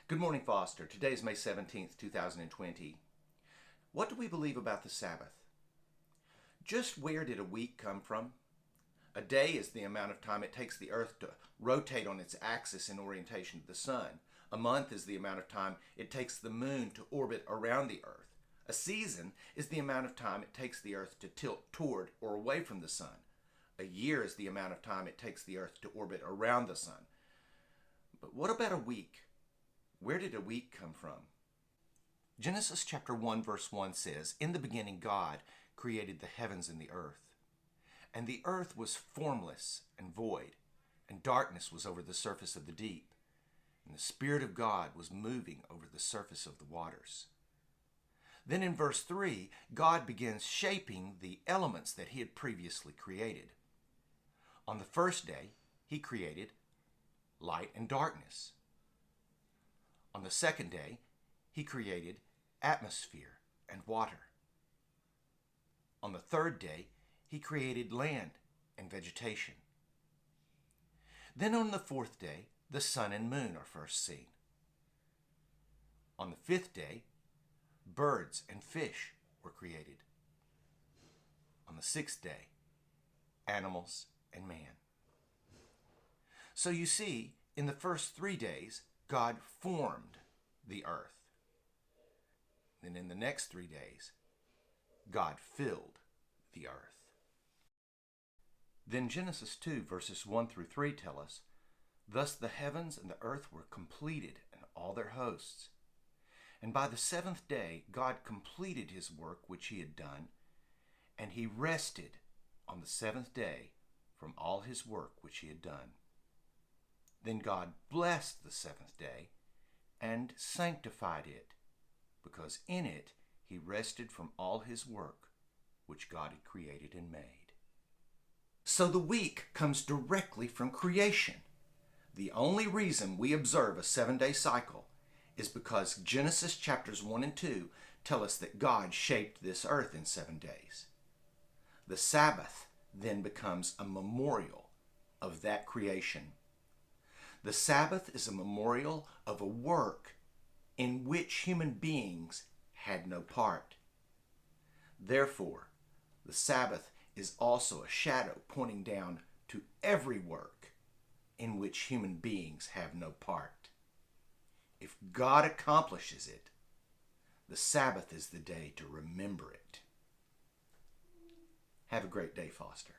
Good morning, Foster. Today is May 17th, 2020. What do we believe about the Sabbath? Just where did a week come from? A day is the amount of time it takes the earth to rotate on its axis in orientation to the sun. A month is the amount of time it takes the moon to orbit around the earth. A season is the amount of time it takes the earth to tilt toward or away from the sun. A year is the amount of time it takes the earth to orbit around the sun. But what about a week? Where did a week come from? Genesis chapter 1 verse 1 says, "In the beginning God created the heavens and the earth. And the earth was formless and void, and darkness was over the surface of the deep. And the Spirit of God was moving over the surface of the waters." Then in verse 3, God begins shaping the elements that he had previously created. On the first day, he created light and darkness. On the second day, he created atmosphere and water. On the third day, he created land and vegetation. Then on the fourth day, the sun and moon are first seen. On the fifth day, birds and fish were created. On the sixth day, animals and man. So you see, in the first 3 days, God formed the earth. Then in the next 3 days, God filled the earth. Then Genesis 2 verses 1 through 3 tell us, "Thus the heavens and the earth were completed and all their hosts. And by the seventh day God completed his work which he had done, and he rested on the seventh day from all his work which he had done. Then God blessed the seventh day and sanctified it, because in it he rested from all his work which God had created and made." So the week comes directly from creation. The only reason we observe a 7-day cycle is because Genesis chapters 1 and 2 tell us that God shaped this earth in 7 days. The Sabbath then becomes a memorial of that creation. The Sabbath is a memorial of a work in which human beings had no part. Therefore, the Sabbath is also a shadow pointing down to every work in which human beings have no part. If God accomplishes it, the Sabbath is the day to remember it. Have a great day, Foster.